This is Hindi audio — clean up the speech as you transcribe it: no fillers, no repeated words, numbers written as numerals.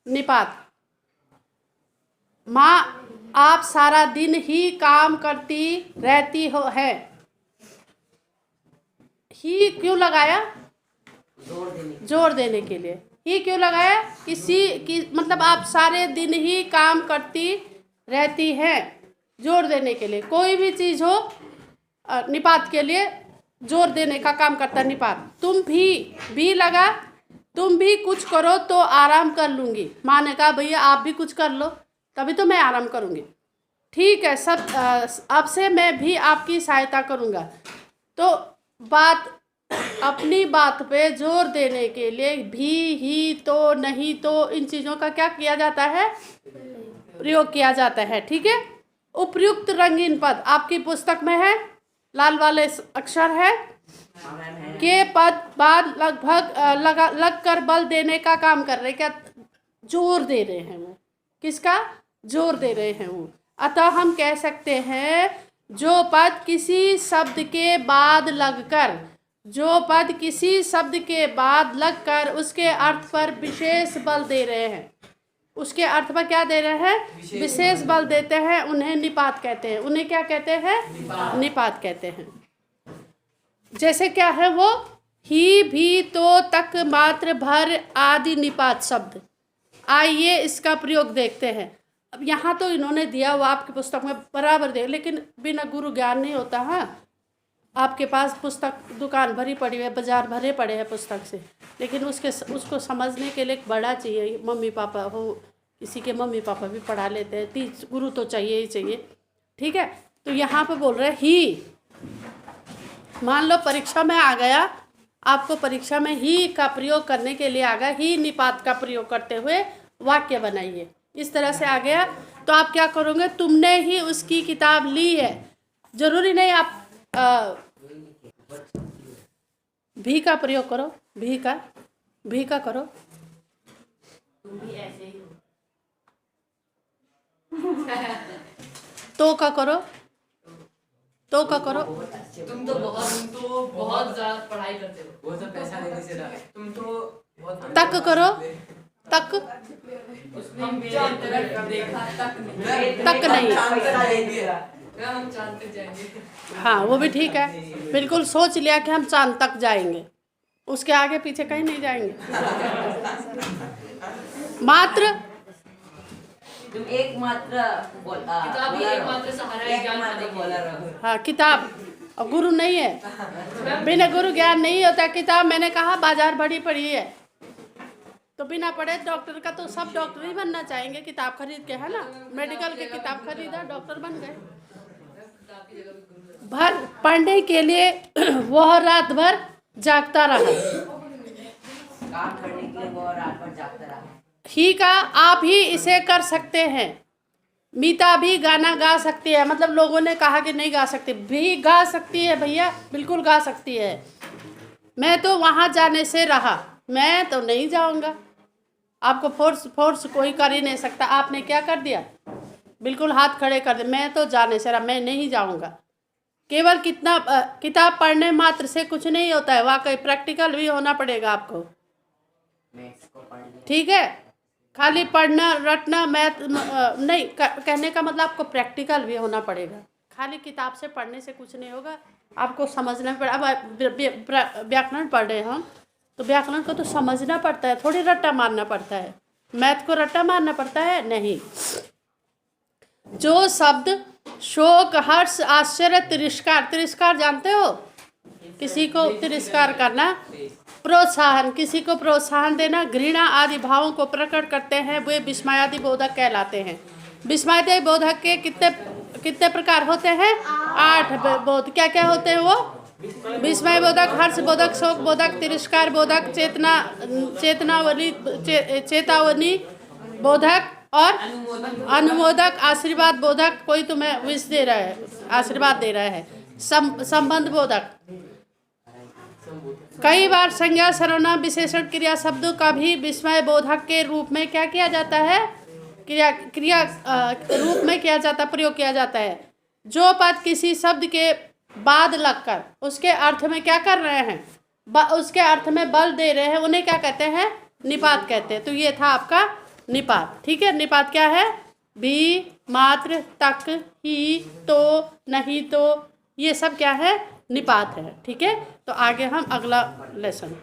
निपात। माँ आप सारा दिन ही काम करती रहती हो है। ही क्यों लगाया? जोर देने के लिए। ही क्यों लगाया? किसी की मतलब आप सारे दिन ही काम करती रहती हैं, जोर देने के लिए। कोई भी चीज़ हो निपात के लिए जोर देने का काम करता है निपात। तुम भी लगा, तुम भी कुछ करो तो आराम कर लूँगी। माँ ने कहा भैया आप भी कुछ कर लो तभी तो मैं आराम करूँगी। ठीक है, सब अब से मैं भी आपकी सहायता करूँगा। तो बात अपनी बात पे जोर देने के लिए भी, ही, तो, नहीं तो, इन चीज़ों का क्या किया जाता है? प्रयोग किया जाता है। ठीक है। उपयुक्त रंगीन पद आपकी पुस्तक में है, लाल वाले अक्षर है। के पद बाद लगभग लग कर बल देने का काम कर रहे। क्या? जोर दे रहे हैं वो। किसका? जोर दे रहे हैं वो। अतः हम कह सकते हैं जो पद किसी शब्द के बाद लगकर, जो पद किसी शब्द के बाद लगकर उसके अर्थ पर विशेष बल दे रहे हैं, उसके अर्थ पर क्या दे रहे हैं? विशेष बल देते हैं, उन्हें निपात कहते हैं। उन्हें क्या कहते हैं? निपात कहते हैं। जैसे क्या है वो? ही, भी, तो, तक, मात्र, भर आदि निपात शब्द। आइए इसका प्रयोग देखते हैं। अब यहाँ तो इन्होंने दिया वो आपकी पुस्तक में बराबर दे, लेकिन बिना गुरु ज्ञान नहीं होता। हाँ, आपके पास पुस्तक दुकान भरी पड़ी है, बाजार भरे पड़े हैं पुस्तक से, लेकिन उसको समझने के लिए एक बड़ा चाहिए। मम्मी पापा हो, किसी के मम्मी पापा भी पढ़ा लेते हैं, गुरु तो चाहिए ही चाहिए। ठीक है। तो यहाँ पे बोल रहे हैं ही। मान लो परीक्षा में आ गया, आपको परीक्षा में ही का प्रयोग करने के लिए आ गया, ही निपात का प्रयोग करते हुए वाक्य बनाइए। इस तरह से आ गया तो आप क्या करोगे? तुमने ही उसकी किताब ली है। जरूरी नहीं आप भी का प्रयोग करो, भी का करो। तुम भी ऐसे ही हो। तो का करो, तो का करो। तुम तो बहुत ज्यादा पढ़ाई करते हो। वो तो पैसा लेने से रहा। तुम तो बहुत तक करो, तक। तक नहीं। हम चांद तक जाएंगे। हाँ, वो भी ठीक है। बिल्कुल सोच लिया कि हम चांद तक जाएंगे, उसके आगे पीछे कहीं नहीं जाएंगे। मात्र, तुम एक मात्र किताब ही एक मात्र सहारा है ज्ञान पाने के। हाँ किताब, और गुरु नहीं है। बिना गुरु ज्ञान नहीं होता। किताब मैंने कहा बाजार भरी पड़ी है, तो बिना पढ़े डॉक्टर का तो सब डॉक्टर ही बनना चाहेंगे किताब खरीद के, है ना। मेडिकल के किताब खरीदा, डॉक्टर बन गए। भर पढ़ने के लिए वह रात भर जागता रहा। काम करने के लिए वो रात भर जागता रहा। ही का आप ही इसे कर सकते हैं। मीता भी गाना गा सकती है, मतलब लोगों ने कहा कि नहीं गा सकती, भी गा सकती है भैया, बिल्कुल गा सकती है। मैं तो वहाँ जाने से रहा, मैं तो नहीं जाऊँगा। आपको फोर्स कोई कर ही नहीं सकता। आपने क्या कर दिया? बिल्कुल हाथ खड़े कर दिए, मैं तो जाने से रहा, मैं नहीं जाऊँगा। केवल किताब पढ़ने मात्र से कुछ नहीं होता है, वाकई प्रैक्टिकल भी होना पड़ेगा आपको। ठीक है। खाली पढ़ना रटना मैथ नहीं, कहने का मतलब आपको प्रैक्टिकल भी होना पड़ेगा। खाली किताब से पढ़ने से कुछ नहीं होगा, आपको समझना पड़ेगा। अब व्याकरण पढ़ रहे हैं हम, तो व्याकरण को तो समझना पड़ता है, थोड़ी रट्टा मारना पड़ता है। मैथ को रट्टा मारना पड़ता है? नहीं। जो शब्द शोक, हर्ष, आश्चर्य, तिरस्कार जानते हो? किसी को तिरस्कार करना, प्रोत्साहन, किसी को प्रोत्साहन देना, घृणा आदि भावों को प्रकट करते हैं, वे विस्मयादि बोधक कहलाते हैं। विस्मयादि बोधक के कितने प्रकार होते हैं? 8 बोध। क्या क्या होते हैं वो? विस्मय बोधक, हर्ष बोधक, शोक बोधक, तिरस्कार बोधक, चेतावनी बोधक और अनुमोदक, आशीर्वाद बोधक। कोई तुम्हें विश दे रहा है, आशीर्वाद दे रहा है। संबंध बोधक। कई बार संज्ञा, सर्वनाम, विशेषण, क्रिया शब्दों का भी विस्मय बोधक के रूप में क्या किया जाता है? क्रिया रूप में किया जाता, प्रयोग किया जाता है। जो पद किसी शब्द के बाद लगकर उसके अर्थ में क्या कर रहे हैं? उसके अर्थ में बल दे रहे हैं, उन्हें क्या कहते हैं? निपात कहते हैं। तो ये था आपका निपात। ठीक है, निपात क्या है? भी, मात्र, तक, ही, तो, नहीं तो, ये सब क्या है? निपात है। ठीक है, तो आगे हम अगला लेसन